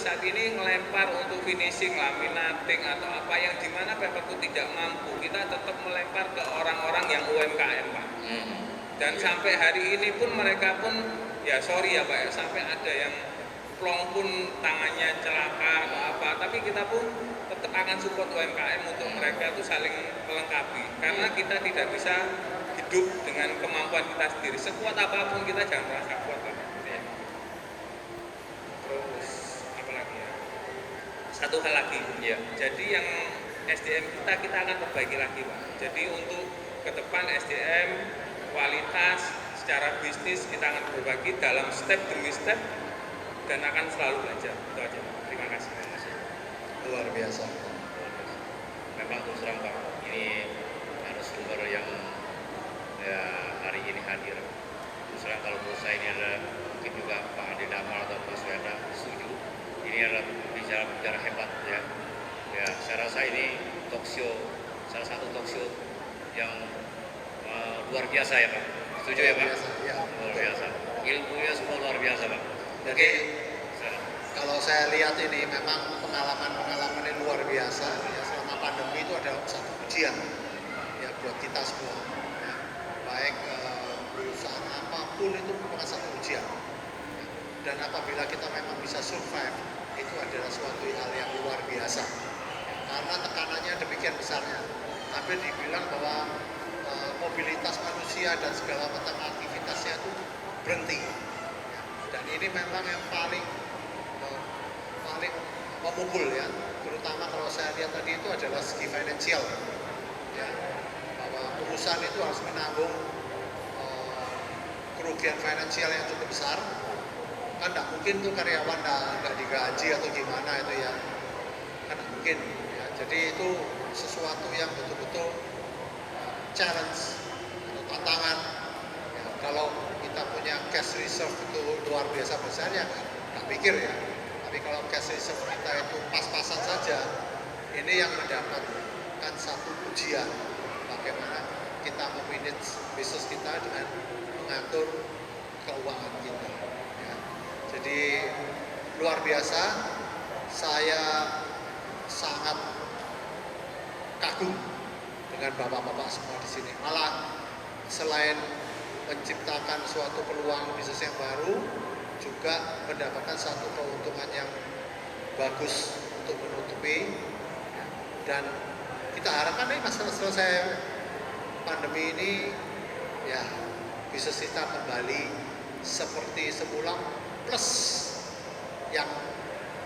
saat ini melempar untuk finishing, laminating atau apa yang dimana Pemperku tidak mampu, kita tetap melempar ke orang-orang yang UMKM, Pak. Dan sampai hari ini pun mereka pun, ya sorry ya Pak ya, sampai ada yang plong pun tangannya celaka atau apa, tapi kita pun tetap akan support UMKM untuk mereka itu saling melengkapi, karena kita tidak bisa hidup dengan kemampuan kita sendiri. Sekuat apapun kita jangan merasa kuat, Pak. Terus apa lagi ya? Satu hal lagi, ya. Jadi yang SDM kita akan perbaiki lagi, Pak. Jadi untuk ke depan SDM kualitas secara bisnis kita akan perbaiki dalam step demi step dan akan selalu belajar. Itu aja, Pak. Terima kasih. Luar biasa. Memang terus terang Pak, ini narasumber yang ya hari ini hadir. Terus terang kalau menurut saya ini adalah mungkin juga Pak Ade Damal atau Pak Suyana setuju. Ini adalah bicara hebat ya. Ya, saya rasa ini talk show, salah satu talk show yang luar biasa ya Pak. Setuju ya Pak? Ya, luar biasa. Ilmunya semua luar biasa Pak. Jadi kalau saya lihat ini memang pengalaman ini luar biasa. Ya, selama pandemi itu adalah satu ujian ya buat kita semua. Ya, baik perusahaan apapun itu merupakan satu ujian. Ya, dan apabila kita memang bisa survive, itu adalah suatu hal yang luar biasa. Ya, karena tekanannya demikian besarnya. Hampir dibilang bahwa mobilitas manusia dan segala macam aktivitasnya itu berhenti. Ya, dan ini memang yang paling memukul ya, terutama kalau saya lihat tadi itu adalah segi finansial ya, bahwa perusahaan itu harus menanggung kerugian finansial yang cukup besar. Kan tidak mungkin tuh karyawan nggak digaji atau gimana itu ya, kan tidak mungkin ya. Jadi itu sesuatu yang betul-betul challenge atau tantangan ya. Kalau kita punya cash reserve itu luar biasa besar ya, nggak pikir ya. Tapi kalau cash reserve kita itu pas-pasan saja, ini yang mendapatkan satu ujian bagaimana kita memanage bisnis kita dengan mengatur keuangan kita. Ya. Jadi luar biasa, saya sangat kagum dengan bapak-bapak semua di sini. Malah selain menciptakan suatu peluang bisnis yang baru, juga mendapatkan satu keuntungan yang bagus untuk menutupi, dan kita harapkan nih masalah selesai pandemi ini ya bisnis kita kembali seperti semula plus yang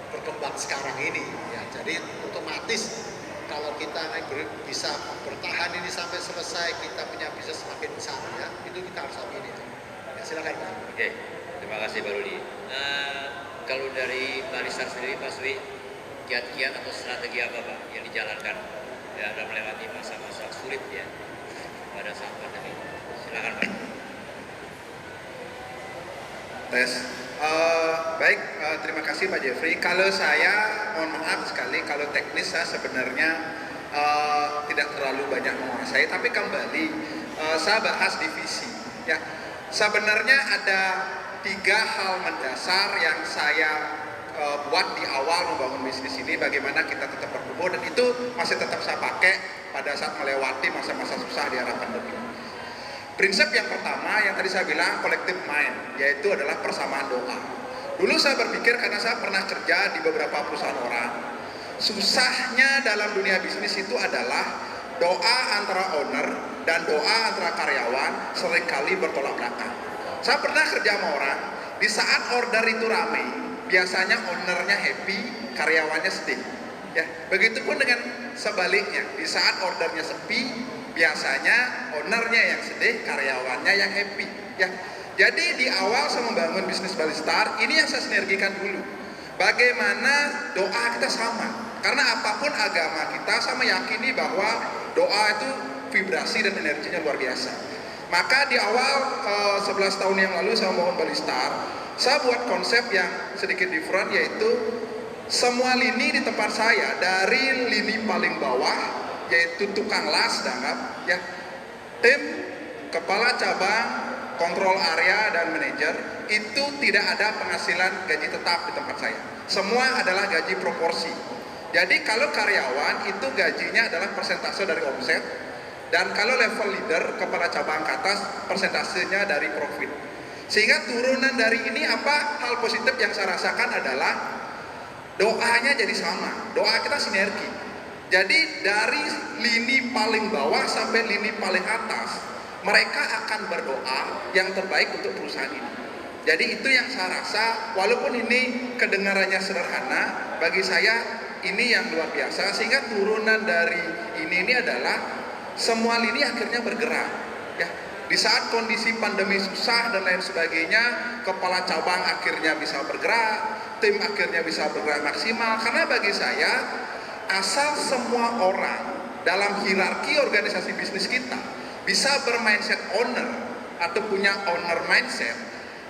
berkembang sekarang ini ya. Jadi otomatis kalau kita bisa bertahan ini sampai selesai, kita punya bisnis semakin besar ya, itu kita harus amini itu ya. Silakan Pak. Oke. Terima kasih Pak Rudi. Kalau dari barisan sendiri Pak Sui, kiat-kiat atau strategi apa Pak yang dijalankan ya dalam melewati masa-masa sulit ya pada saat pandemi? Silakan Pak. Tes. Baik, terima kasih Pak Jeffrey. Kalau saya, mohon maaf sekali, kalau teknis saya sebenarnya tidak terlalu banyak menguasai, tapi kembali saya bahas divisi. Ya, sebenarnya ada 3 hal mendasar yang saya buat di awal membangun bisnis ini, bagaimana kita tetap bertumbuh, dan itu masih tetap saya pakai pada saat melewati masa-masa susah di era pandemi. Prinsip yang pertama yang tadi saya bilang collective mind, yaitu adalah persamaan doa. Dulu saya berpikir, karena saya pernah kerja di beberapa perusahaan orang, susahnya dalam dunia bisnis itu adalah doa antara owner dan doa antara karyawan seringkali bertolak belakang. Saya pernah kerja sama orang, di saat order itu ramai, biasanya ownernya happy, karyawannya sedih. Ya, begitupun dengan sebaliknya, di saat ordernya sepi, biasanya ownernya yang sedih, karyawannya yang happy. Ya, jadi di awal saya membangun bisnis Balistar, ini yang saya sinergikan dulu. Bagaimana doa kita sama, karena apapun agama kita, saya meyakini bahwa doa itu vibrasi dan energinya luar biasa. Maka di awal 11 tahun yang lalu saya membangun Balistar, saya buat konsep yang sedikit different, yaitu semua lini di tempat saya, dari lini paling bawah yaitu tukang las, danggap, ya, tim, kepala cabang, kontrol area dan manajer, itu tidak ada penghasilan gaji tetap di tempat saya. Semua adalah gaji proporsi. Jadi kalau karyawan itu gajinya adalah persentase dari omset, dan kalau level leader, kepala cabang ke atas, persentasenya dari profit. Sehingga turunan dari ini apa hal positif yang saya rasakan adalah doanya jadi sama, doa kita sinergi. Jadi dari lini paling bawah sampai lini paling atas, mereka akan berdoa yang terbaik untuk perusahaan ini. Jadi itu yang saya rasa, walaupun ini kedengarannya sederhana, bagi saya ini yang luar biasa. Sehingga turunan dari ini adalah semua lini akhirnya bergerak. Ya, di saat kondisi pandemi susah dan lain sebagainya, kepala cabang akhirnya bisa bergerak, tim akhirnya bisa bergerak maksimal. Karena bagi saya, asal semua orang dalam hierarki organisasi bisnis kita bisa bermindset owner atau punya owner mindset,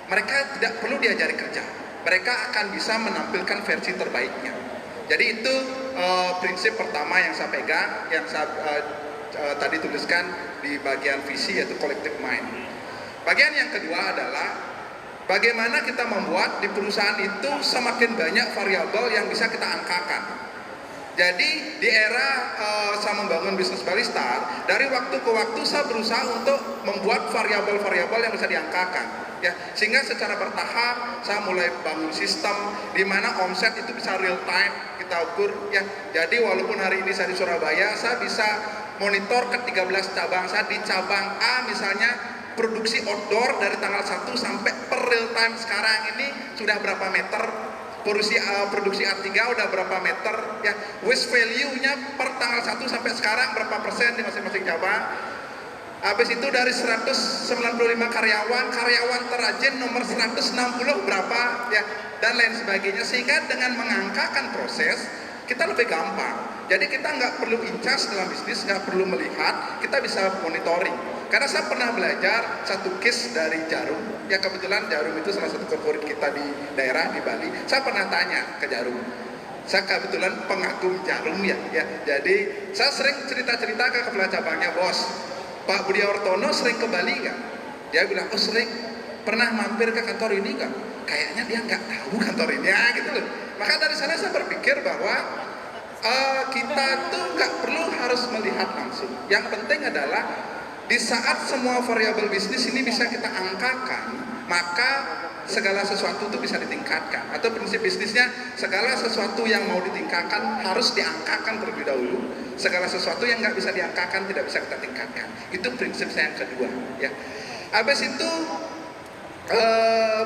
mereka tidak perlu diajari kerja. Mereka akan bisa menampilkan versi terbaiknya. Jadi itu prinsip pertama yang saya pegang, yang saya tadi tuliskan di bagian visi, yaitu collective mind. Bagian yang kedua adalah bagaimana kita membuat di perusahaan itu semakin banyak variabel yang bisa kita angkakan. Jadi di era saya membangun bisnis Balistar, dari waktu ke waktu saya berusaha untuk membuat variabel-variabel yang bisa diangkakan. Ya, sehingga secara bertahap saya mulai bangun sistem di mana omset itu bisa real time kita ukur. Ya, jadi walaupun hari ini saya di Surabaya, saya bisa monitor ke 13 cabang. Saya di cabang A misalnya produksi outdoor dari tanggal 1 sampai per real time sekarang ini sudah berapa meter, produksi A3 udah berapa meter, ya, waste value-nya per tanggal 1 sampai sekarang berapa persen di masing-masing cabang. Habis itu dari 195 karyawan terajin nomor 160 berapa, ya, dan lain sebagainya. Sehingga dengan mengangkakan proses kita lebih gampang. Jadi kita nggak perlu incas dalam bisnis, nggak perlu melihat, kita bisa monitoring. Karena saya pernah belajar satu case dari Jarum, ya kebetulan Jarum itu salah satu corporate kita di daerah di Bali. Saya pernah tanya ke Jarum, saya kebetulan pengagum Jarum ya. Jadi saya sering cerita-cerita ke kepala cabangnya, bos, Pak Budi Ortono sering ke Bali nggak? Dia bilang, oh sering. Pernah mampir ke kantor ini nggak? Kayaknya dia nggak tahu kantor ini, ya gitu loh. Maka dari sana saya berpikir bahwa kita tuh nggak perlu harus melihat langsung. Yang penting adalah di saat semua variabel bisnis ini bisa kita angkakan, maka segala sesuatu itu bisa ditingkatkan. Atau prinsip bisnisnya, segala sesuatu yang mau ditingkatkan harus diangkakan terlebih dahulu. Segala sesuatu yang nggak bisa diangkakan tidak bisa kita tingkatkan. Itu prinsip saya yang kedua. Ya. Habis itu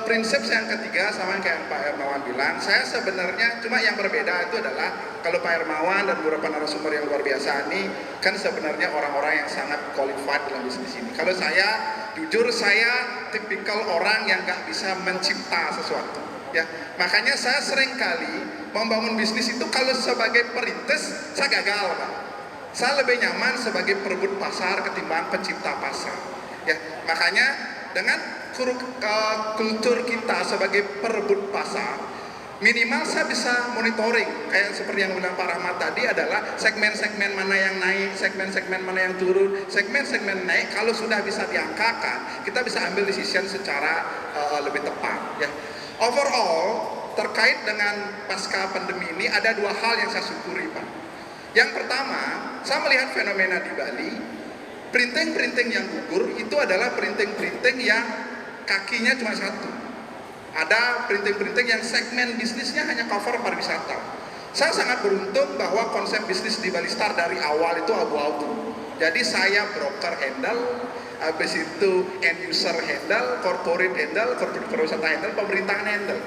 prinsip saya yang ketiga sama kayak Pak Hermawan bilang, saya sebenarnya cuma yang berbeda itu adalah kalau Pak Hermawan dan beberapa narasumber yang luar biasa ini kan sebenarnya orang-orang yang sangat qualified dalam bisnis ini. Kalau saya, jujur saya tipikal orang yang nggak bisa mencipta sesuatu. Ya, makanya saya sering kali membangun bisnis itu kalau sebagai perintis saya gagal, Pak. Saya lebih nyaman sebagai perebut pasar ketimbang pencipta pasar. Ya, makanya dengan kultur kita sebagai perebut pasar, minimal saya bisa monitoring, kayak seperti yang bilang Pak Rahmat tadi adalah segmen-segmen mana yang naik, segmen-segmen mana yang turun. Segmen-segmen naik kalau sudah bisa diangkakan, kita bisa ambil decision secara lebih tepat. Ya. Overall, terkait dengan pasca pandemi ini ada dua hal yang saya syukuri, Pak. Yang pertama, saya melihat fenomena di Bali, printing-printing yang gugur itu adalah printing-printing yang kakinya cuma satu. Ada printing-printing yang segmen bisnisnya hanya cover pariwisata. Saya sangat beruntung bahwa konsep bisnis di Balistar dari awal itu abu-abu. Jadi saya broker handle, habis itu end user handle, corporate handle, corporate pariwisata handle, pemerintahan handle.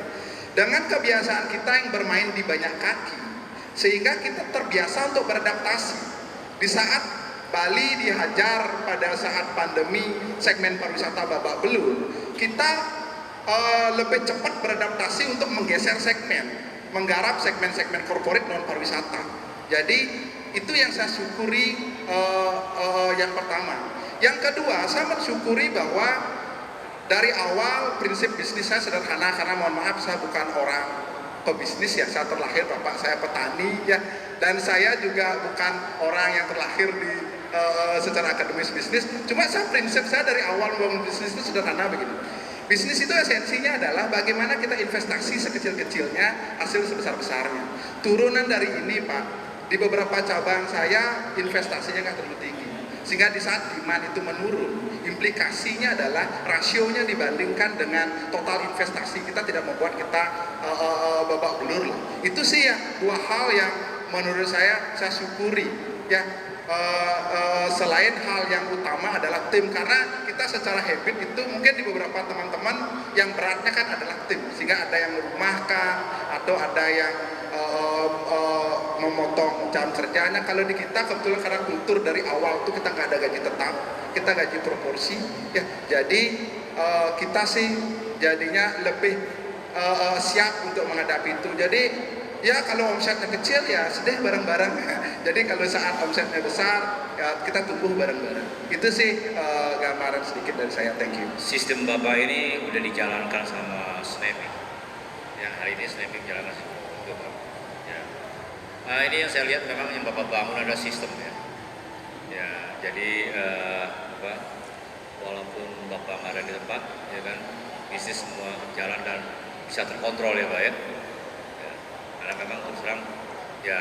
Dengan kebiasaan kita yang bermain di banyak kaki, sehingga kita terbiasa untuk beradaptasi. Di saat Bali dihajar pada saat pandemi segmen pariwisata babak belur, kita lebih cepat beradaptasi untuk menggeser segmen, menggarap segmen-segmen korporat non pariwisata. Jadi itu yang saya syukuri yang pertama. Yang kedua, saya mensyukuri bahwa dari awal prinsip bisnis saya sederhana, karena mohon maaf saya bukan orang pebisnis ya, saya terlahir bapak saya petani ya, dan saya juga bukan orang yang terlahir di secara akademis bisnis. Cuma prinsip saya dari awal membangun bisnis itu sederhana begini. Bisnis itu esensinya adalah bagaimana kita investasi sekecil-kecilnya, hasil sebesar-besarnya. Turunan dari ini Pak, di beberapa cabang saya investasinya nggak terlalu tinggi. Sehingga di saat demand itu menurun, implikasinya adalah rasionya dibandingkan dengan total investasi kita tidak membuat kita babak belur lah. Itu sih ya dua hal yang menurut saya syukuri ya. Selain hal yang utama adalah tim, karena kita secara habit itu mungkin di beberapa teman-teman yang beratnya kan adalah tim, sehingga ada yang merumahkan atau ada yang memotong jam kerjanya. Kalau di kita kebetulan karena kultur dari awal itu kita nggak ada gaji tetap, kita gaji proporsi ya, jadi kita sih jadinya lebih siap untuk menghadapi itu. Jadi ya kalau omsetnya kecil ya sedih bareng-bareng. Jadi kalau saat omsetnya besar ya kita tumbuh bareng-bareng. Itu sih gambaran sedikit dari saya. Thank you. Sistem Bapak ini udah dijalankan sama Snapping. Yang hari ini Snapping jalankan juga Pak. Ya. Nah, ini yang saya lihat memang yang Bapak bangun ada sistem ya. Ya, jadi walaupun Bapak nggak ada di tempat, ya kan, bisnis semua jalan dan bisa terkontrol ya Pak ya. Karena memang terus terang ya